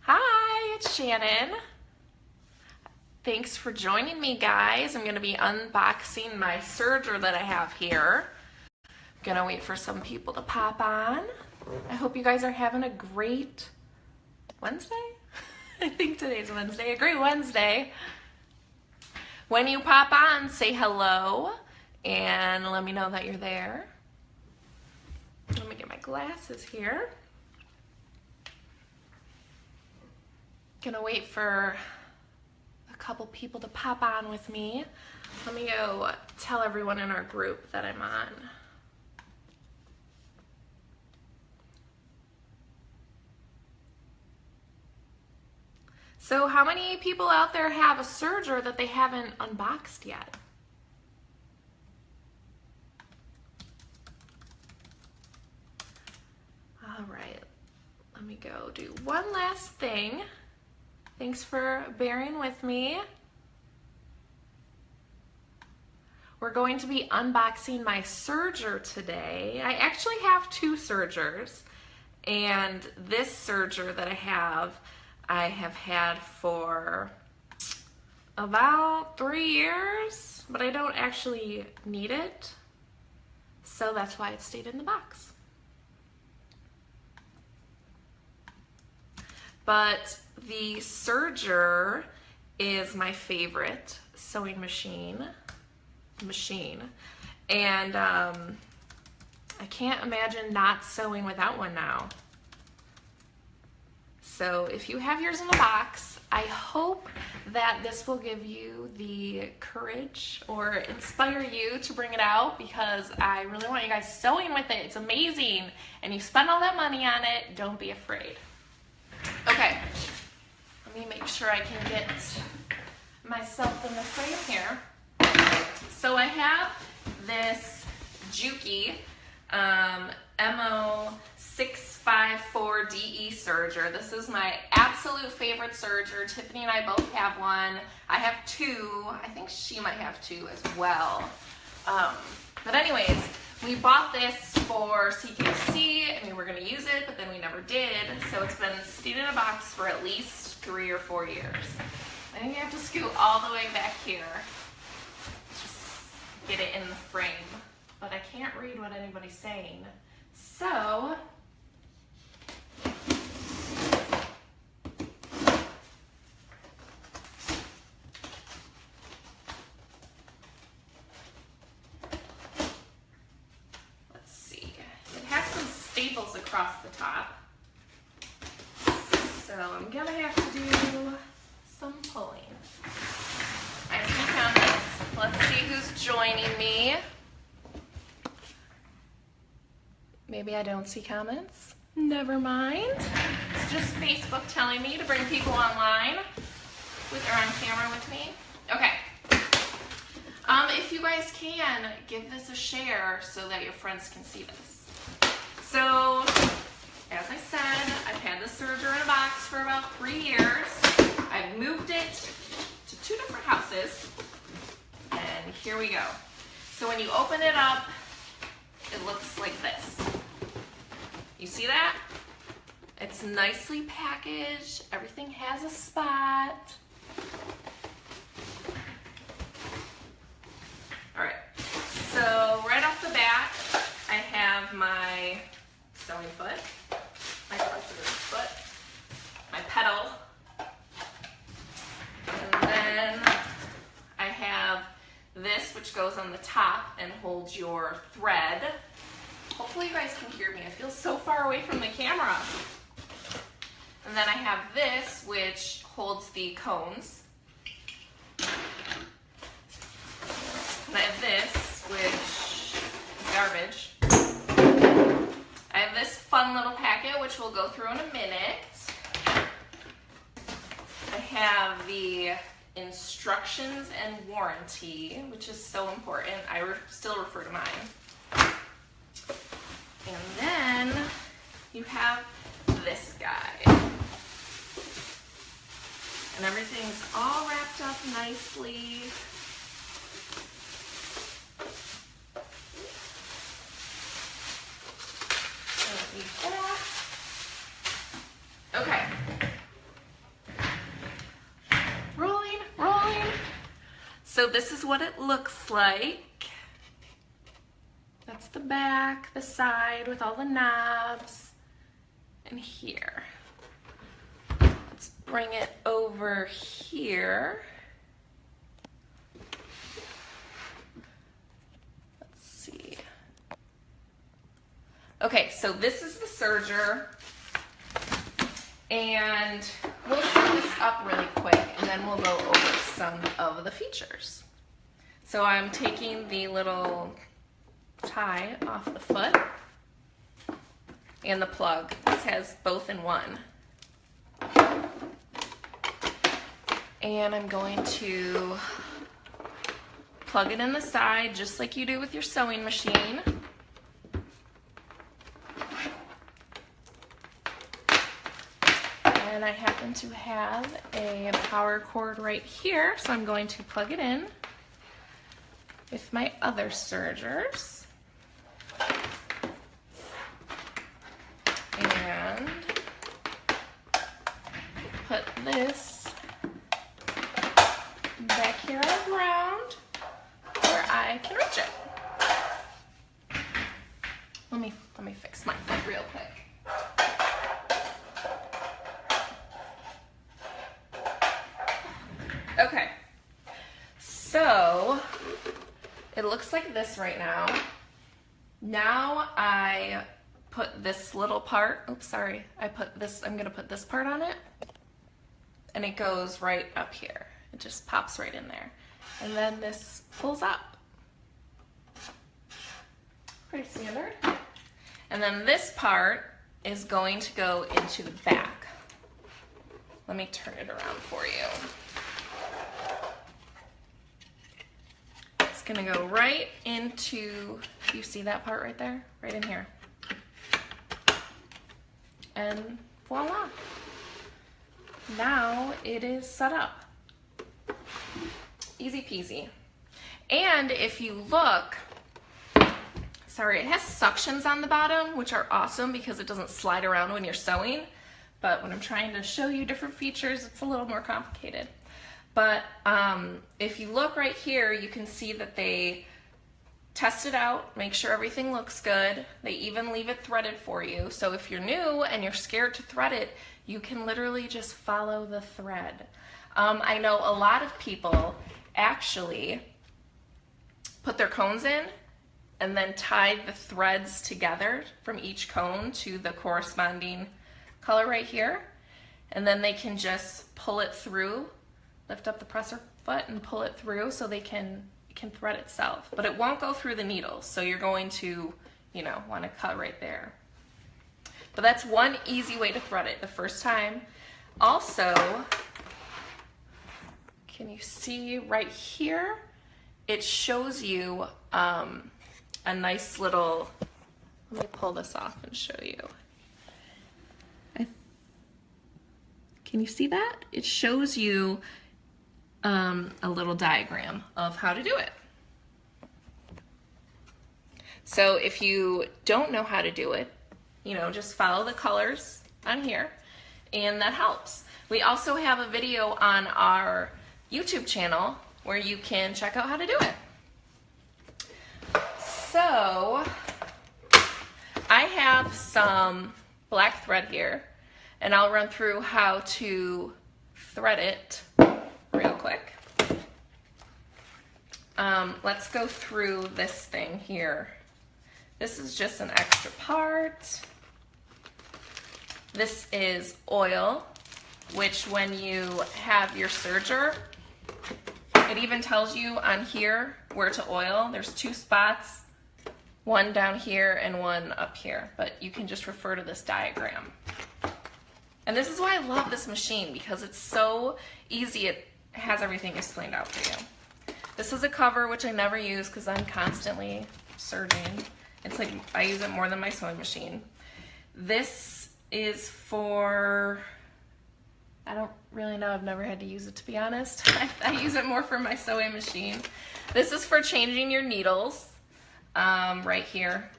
Hi, it's Shannon. Thanks for joining me, guys. I'm going to be unboxing my serger that I have here. I'm going to wait for some people to pop on. I hope you guys are having a great Wednesday. I think today's Wednesday. A great Wednesday. When you pop on, say hello and let me know that you're there. Let me get my glasses here. Gonna wait for a couple people to pop on with me. Let me go tell everyone in our group that I'm on. So how many people out there have a serger that they haven't unboxed yet? All right, let me go do one last thing. Thanks for bearing with me. We're going to be unboxing my serger today. I actually have two sergers, and this serger that I have had for about 3 years, but I don't actually need it, so that's why it stayed in the box. But the Serger is my favorite sewing machine, and I can't imagine not sewing without one now. So if you have yours in a box, I hope that this will give you the courage or inspire you to bring it out, because I really want you guys sewing with it. It's amazing, and you spend all that money on it, don't be afraid. Okay, let me make sure I can get myself in the frame here. So I have this Juki MO654DE serger. This is my absolute favorite serger. Tiffany and I both have one. I have two. I think she might have two as well. But anyways, we bought this for CKC and we were going to use it, but then we never did. So it's been sitting in a box for at least 3 or 4 years. I think you have to scoot all the way back here. Just get it in the frame. But I can't read what anybody's saying. So staples across the top. So I'm gonna have to do some pulling. I see comments. Let's see who's joining me. Maybe I don't see comments. Never mind. It's just Facebook telling me to bring people online or on camera with me. Okay. If you guys can, give this a share so that your friends can see this. So, as I said, I've had this serger in a box for about 3 years. I've moved it to 2 different houses, and here we go. So when you open it up, it looks like this. You see that? It's nicely packaged. Everything has a spot. All right, so right off the bat, I have my sewing foot, my cluster's foot, my pedal, and then I have this, which goes on the top and holds your thread. Hopefully you guys can hear me. I feel so far away from the camera. And then I have this, which holds the cones. And I have this, which is garbage. I have this fun little packet, which we'll go through in a minute. I have the instructions and warranty, which is so important. I still refer to mine. And then you have this guy. And everything's all wrapped up nicely. Okay, So this is what it looks like. That's the back, the side with all the knobs, and here. Let's bring it over here. Let's see. Okay, so this is the serger, and we'll set this up really quick, and then we'll go over some of the features. So I'm taking the little tie off the foot and the plug. This has both in one. And I'm going to plug it in the side just like you do with your sewing machine. And I happen to have a power cord right here, so I'm going to plug it in with my other sergers. And put this back here on the ground where I can reach it. Let me fix my foot real quick. Okay, so it looks like this right now. Now I put this little part, oops, sorry, I'm gonna put this part on it, and it goes right up here. It just pops right in there. And then this pulls up. Pretty standard. And then this part is going to go into the back. Let me turn it around for you. It's gonna go right into, you see that part right there? Right in here. And voila. Now it is set up. Easy peasy. And if you look, sorry, it has suctions on the bottom, which are awesome because it doesn't slide around when you're sewing. But when I'm trying to show you different features, it's a little more complicated. But if you look right here, you can see that they test it out, make sure everything looks good. They even leave it threaded for you. So if you're new and you're scared to thread it, you can literally just follow the thread. I know a lot of people actually put their cones in and then tie the threads together from each cone to the corresponding color right here. And then they can just pull it through, lift up the presser foot and pull it through so it can thread itself. But it won't go through the needles, so you're going to, want to cut right there. But that's one easy way to thread it the first time. Also, can you see right here? It shows you a nice little, let me pull this off and show you. Can you see that? It shows you a little diagram of how to do it. So if you don't know how to do it, just follow the colors on here, and that helps. We also have a video on our YouTube channel where you can check out how to do it. So I have some black thread here, and I'll run through how to thread it real quick. Let's go through this thing here. This is just an extra part. This is oil, which when you have your serger, it even tells you on here where to oil. There's 2 spots, one down here and one up here, but you can just refer to this diagram. And this is why I love this machine, because it's so easy. It has everything explained out for you. This is a cover, which I never use because I'm constantly serging. It's like I use it more than my sewing machine. This is for, I don't really know, I've never had to use it, to be honest. I use it more for my sewing machine. This is for changing your needles, right here.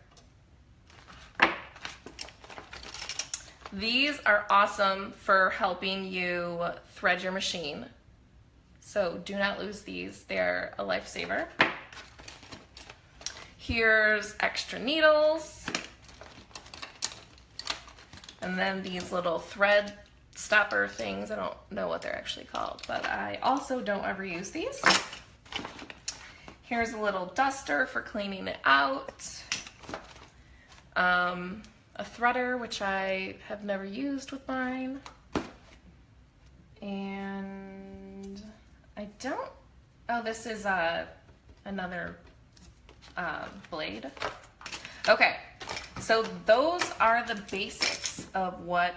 These are awesome for helping you thread your machine. So do not lose these. They're a lifesaver. Here's extra needles. And then these little thread stopper things. I don't know what they're actually called, but I also don't ever use these. Here's a little duster for cleaning it out. A threader, which I have never used with mine. And I don't, oh, this is another blade. Okay, so those are the basics of what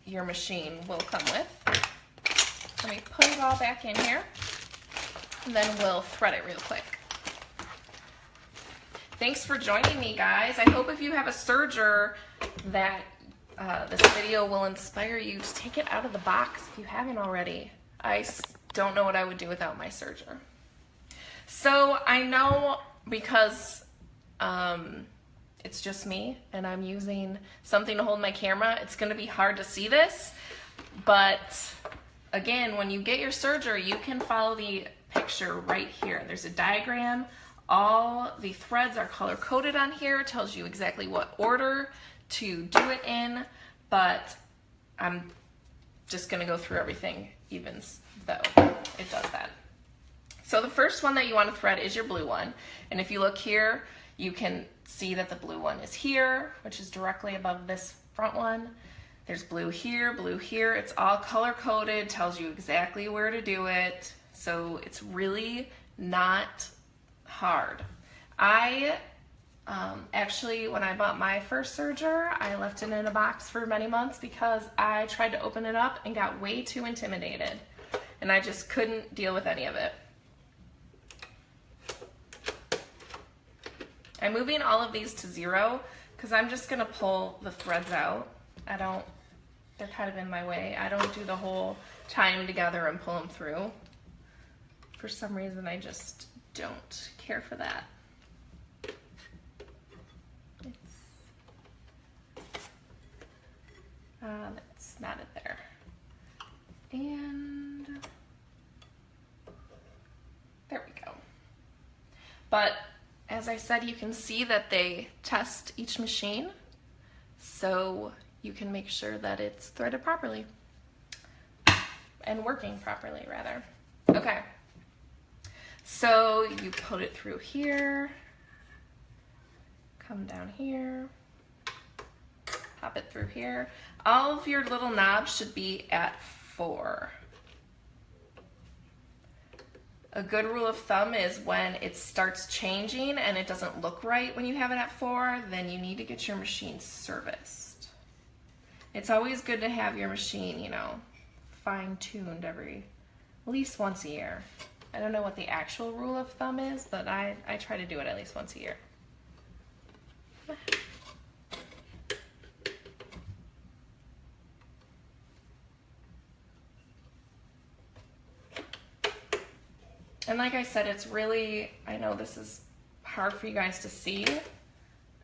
your machine will come with. Let me put it all back in here, and then we'll thread it real quick. Thanks for joining me, guys. I hope if you have a serger that this video will inspire you to take it out of the box if you haven't already. I don't know what I would do without my serger. So I know because it's just me and I'm using something to hold my camera, it's going to be hard to see this, but again, when you get your serger, you can follow the picture right here. There's a diagram. All the threads are color-coded on here. It tells you exactly what order to do it in, but I'm just going to go through everything even though it does that. So the first one that you want to thread is your blue one, and if you look here, you can see that the blue one is here, which is directly above this front one. There's blue here, blue here. It's all color-coded, tells you exactly where to do it, so it's really not hard. I actually, when I bought my first serger, I left it in a box for many months because I tried to open it up and got way too intimidated, and I just couldn't deal with any of it. I'm moving all of these to 0 because I'm just gonna pull the threads out. They're kind of in my way. I don't do the whole tie them together and pull them through. For some reason, I just don't care for that. Let's knot it there. And there we go. But as I said, you can see that they test each machine, so you can make sure that it's threaded properly and working properly, rather. Okay. So you put it through here, come down here, pop it through here. All of your little knobs should be at 4. A good rule of thumb is when it starts changing and it doesn't look right when you have it at 4, then you need to get your machine serviced. It's always good to have your machine, you know, fine-tuned at least once a year. I don't know what the actual rule of thumb is, but I try to do it at least once a year. And like I said, it's really, I know this is hard for you guys to see,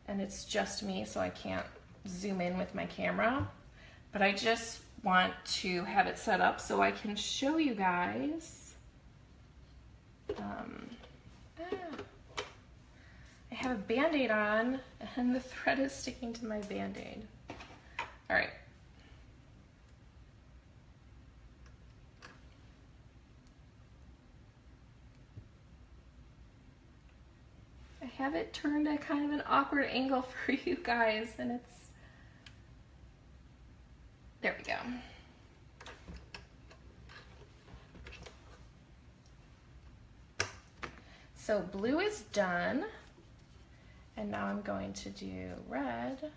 and it's just me, so I can't zoom in with my camera, but I just want to have it set up so I can show you guys. I have a Band-Aid on, and the thread is sticking to my Band-Aid. All right. I have it turned at kind of an awkward angle for you guys, and it's, there we go. So blue is done, and now I'm going to do red.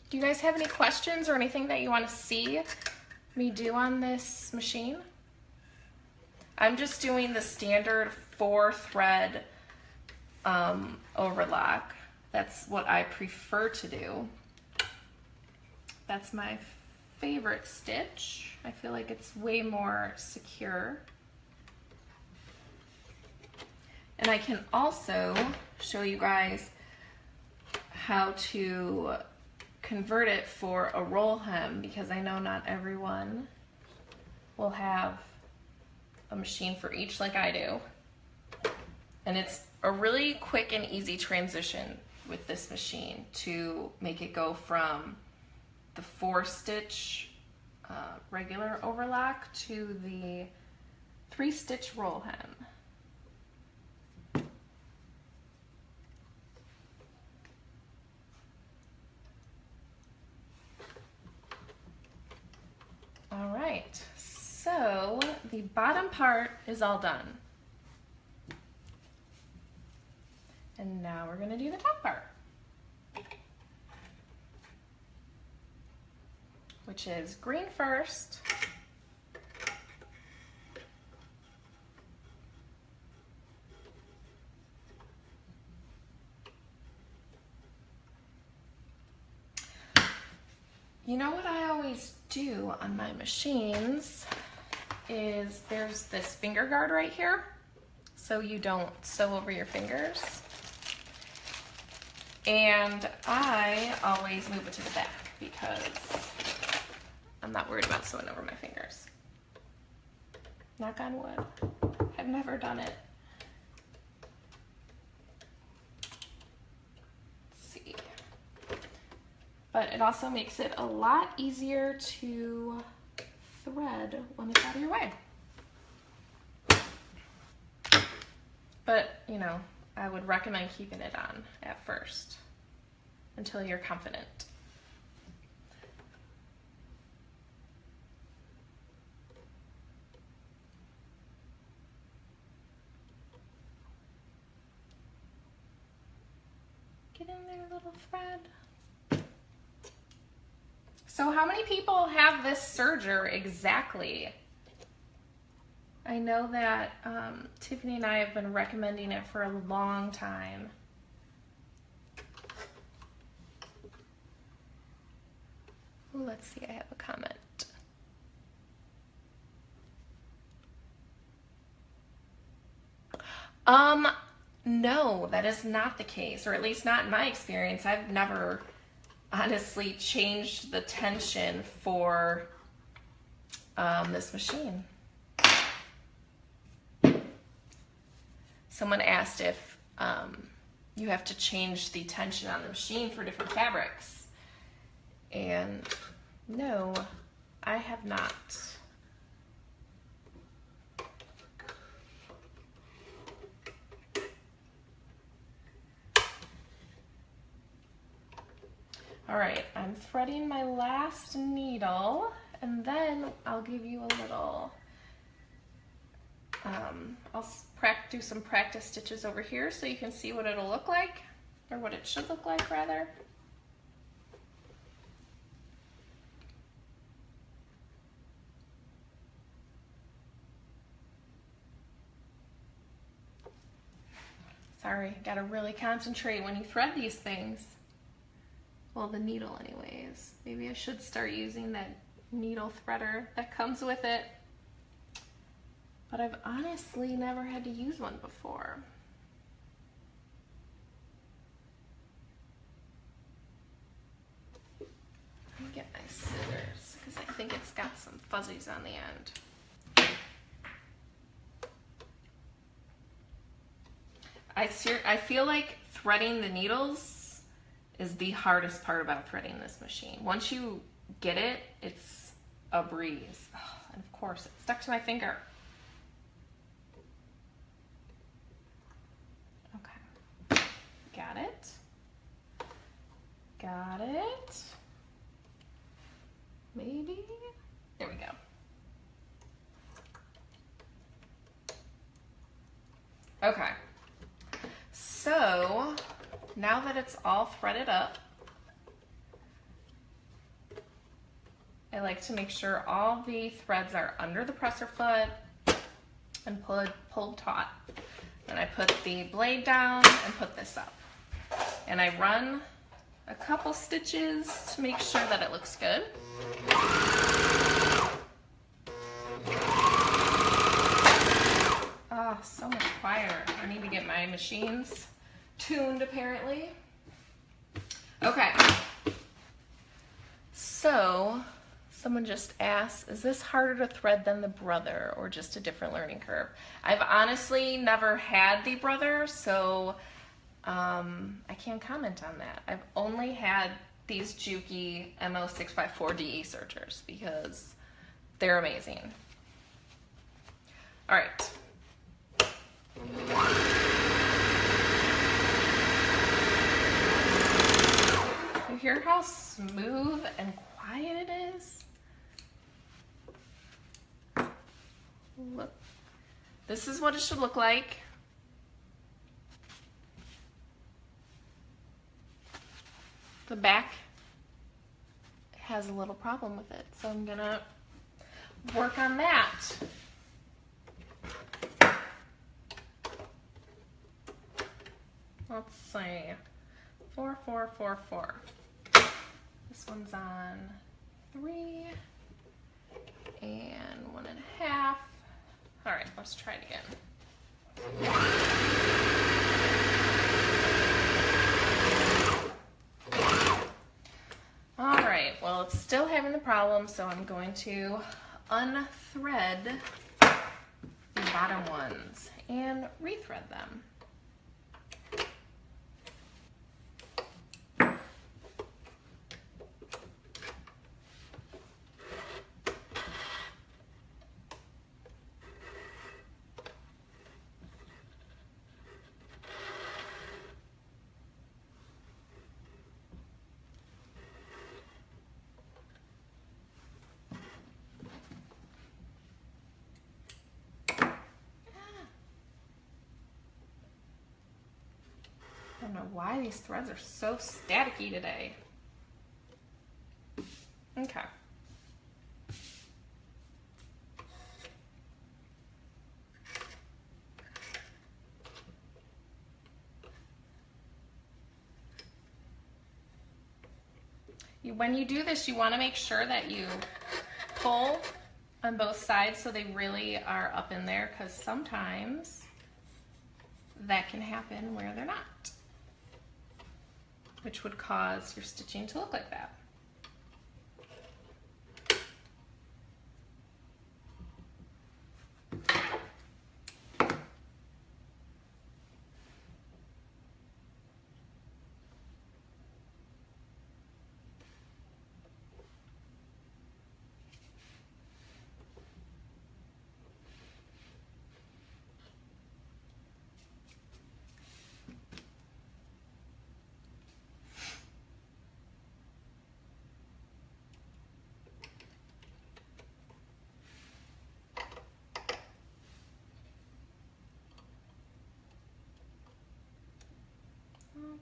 Do you guys have any questions or anything that you want to see me do on this machine? I'm just doing the standard 4-thread overlock. That's what I prefer to do. That's my favorite stitch. I feel like it's way more secure. And I can also show you guys how to convert it for a roll hem, because I know not everyone will have a machine for each like I do. And it's a really quick and easy transition with this machine to make it go from the 4-stitch regular overlock to the 3-stitch roll hem. All right, so the bottom part is all done. And now we're going to do the top part, which is green first, you know what I always do on my machines is there's this finger guard right here so you don't sew over your fingers. And I always move it to the back because I'm not worried about sewing over my fingers. Knock on wood. I've never done it. Let's see. But it also makes it a lot easier to thread when it's out of your way. But, you know, I would recommend keeping it on at first until you're confident. Get in there, little thread. So how many people have this serger exactly? I know that Tiffany and I have been recommending it for a long time. Ooh, let's see, I have a comment. No, that is not the case, or at least not in my experience. I've never honestly changed the tension for this machine. Someone asked if you have to change the tension on the machine for different fabrics. And no, I have not. All right, I'm threading my last needle, and then I'll give you a little, I'll do some practice stitches over here so you can see what it'll look like, or what it should look like rather. Sorry, gotta really concentrate when you thread these things. Well, the needle anyways. Maybe I should start using that needle threader that comes with it. But I've honestly never had to use one before. Let me get my scissors because I think it's got some fuzzies on the end. I feel like threading the needles is the hardest part about threading this machine. Once you get it, it's a breeze. Oh, and of course, it stuck to my finger. Okay, got it. Got it. Maybe. There we go. Okay. So now that it's all threaded up, I like to make sure all the threads are under the presser foot and pulled taut. Then I put the blade down and put this up. And I run a couple stitches to make sure that it looks good. Oh, so much quieter. I need to get my machines tuned apparently. Okay. So, someone just asked, is this harder to thread than the brother or just a different learning curve? I've honestly never had the brother, so I can't comment on that. I've only had these Juki MO654DE sergers because they're amazing. All right. You hear how smooth and quiet it is? Look. This is what it should look like. The back has a little problem with it, so I'm gonna work on that. Let's see, 4, 4, 4, 4. This one's on 3 and 1.5. All right, let's try it again. All right, well, it's still having the problem, so I'm going to unthread the bottom ones and rethread them. I don't know why these threads are so staticky today. Okay. When you do this, you want to make sure that you pull on both sides so they really are up in there, because sometimes that can happen where they're not, which would cause your stitching to look like that.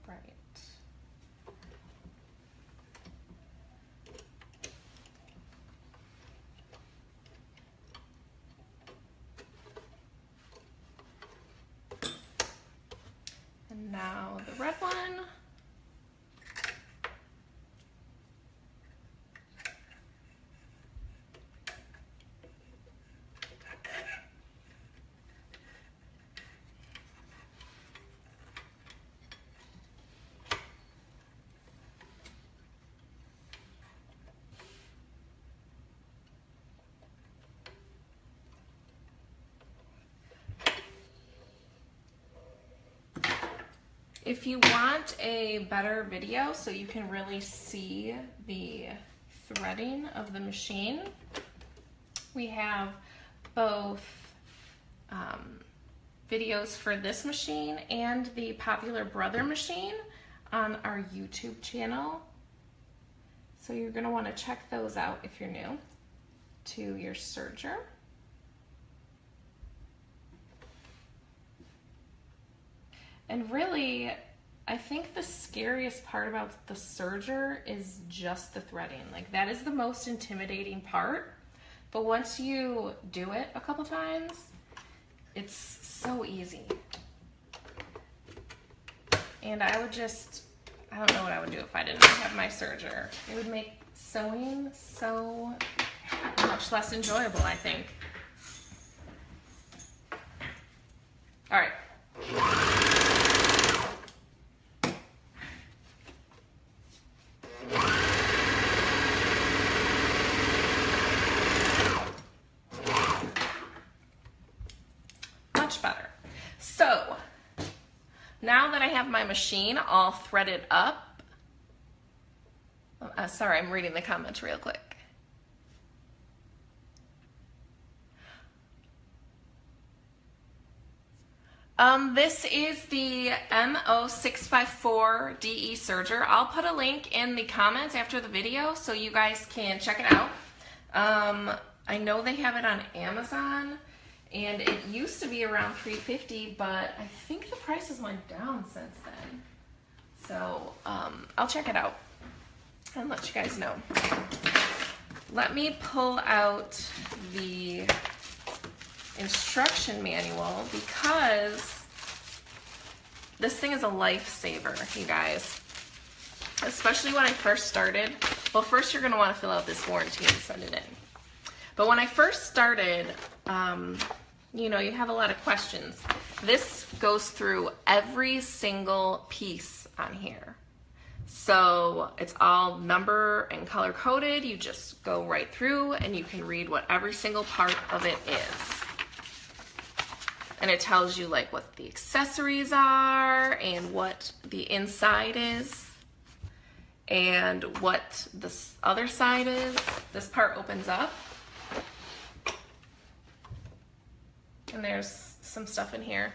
Right. And now the red one. If you want a better video so you can really see the threading of the machine, we have both videos for this machine and the Popular Brother machine on our YouTube channel. So you're going to want to check those out if you're new to your serger. And really, I think the scariest part about the serger is just the threading. Like, that is the most intimidating part. But once you do it a couple times, it's so easy. And I don't know what I would do if I didn't have my serger. It would make sewing so much less enjoyable, I think. All right. now that I have my machine all threaded up, sorry, I'm reading the comments real quick. This is the MO654DE Serger. I'll put a link in the comments after the video so you guys can check it out. I know they have it on Amazon, and it used to be around $350, but I think the prices went down since then. So I'll check it out and let you guys know. Let me pull out the instruction manual because this thing is a lifesaver, you guys. Especially when I first started. Well, first you're going to want to fill out this warranty and send it in. But when I first started, you know, you have a lot of questions. This goes through every single piece on here. So it's all number and color coded. You just go right through and you can read what every single part of it is. And it tells you like what the accessories are and what the inside is and what this other side is. This part opens up and there's some stuff in here.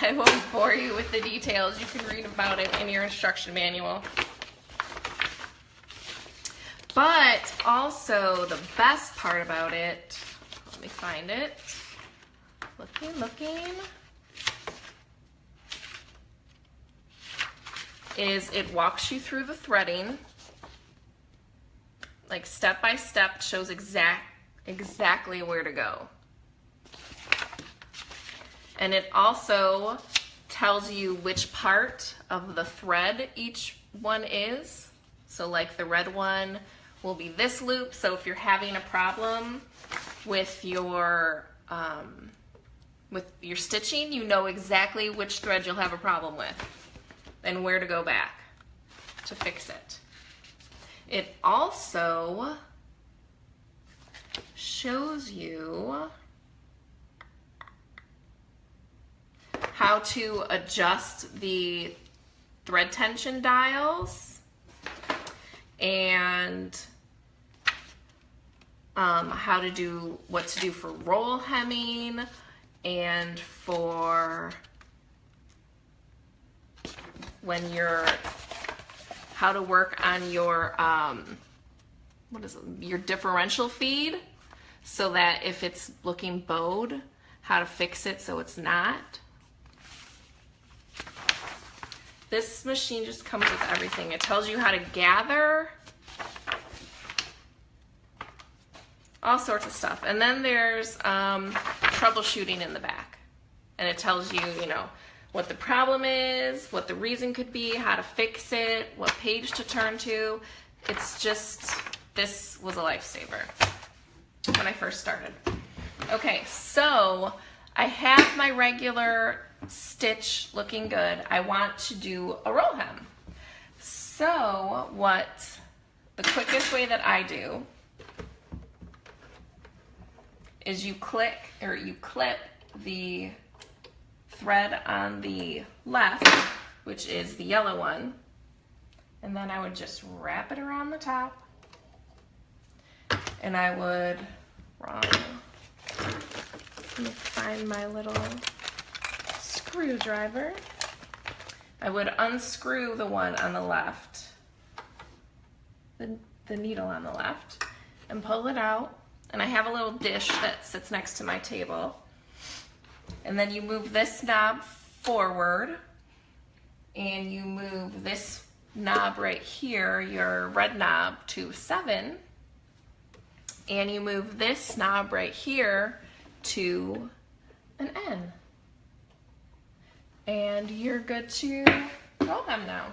I won't bore you with the details. You can read about it in your instruction manual. But also the best part about it, let me find it. Looking, is it walks you through the threading, like step by step, shows exactly where to go. And it also tells you which part of the thread each one is. So like the red one will be this loop. So if you're having a problem with your stitching, you know exactly which thread you'll have a problem with and where to go back to fix it. It also shows you how to adjust the thread tension dials and what to do for roll hemming and for when you're, how to work on your, your differential feed, so that if it's looking bowed, how to fix it so it's not. This machine just comes with everything. It tells you how to gather, all sorts of stuff. And then there's troubleshooting in the back. And it tells you, you know, what the problem is, what the reason could be, how to fix it, what page to turn to. It's just, this was a lifesaver when I first started. Okay, so I have my regular stitch looking good. I want to do a roll hem. So the quickest way that I do is you clip the thread on the left, which is the yellow one, and then I would just wrap it around the top, and I would, let me find my little screwdriver. I would unscrew the one on the left, the needle on the left, and pull it out. And I have a little dish that sits next to my table. And then you move this knob forward, and you move this knob right here, your red knob, to 7. And you move this knob right here to an N. And you're good to roll them now.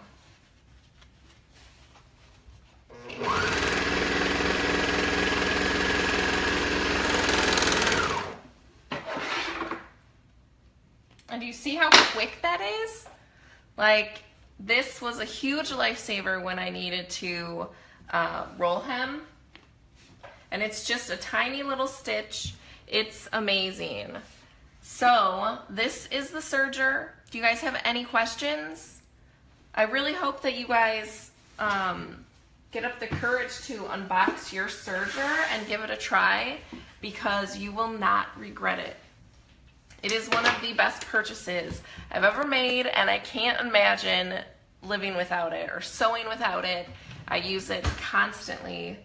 And do you see how quick that is? Like, this was a huge lifesaver when I needed to roll hem. And it's just a tiny little stitch. It's amazing. So this is the serger. Do you guys have any questions? I really hope that you guys get up the courage to unbox your Serger and give it a try, because you will not regret it. It is one of the best purchases I've ever made, and I can't imagine living without it or sewing without it. I use it constantly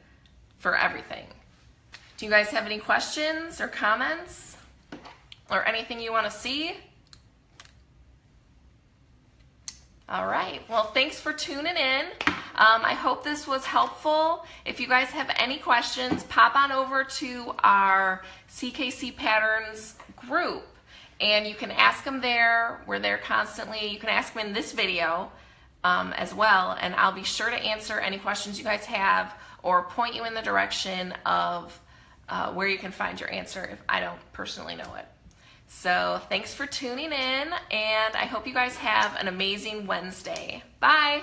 for everything. Do you guys have any questions or comments or anything you want to see? All right, well, thanks for tuning in. I hope this was helpful. If you guys have any questions, pop on over to our CKC Patterns group, and you can ask them there. We're there constantly. You can ask them in this video as well, and I'll be sure to answer any questions you guys have or point you in the direction of where you can find your answer if I don't personally know it. So thanks for tuning in, and I hope you guys have an amazing Wednesday. Bye.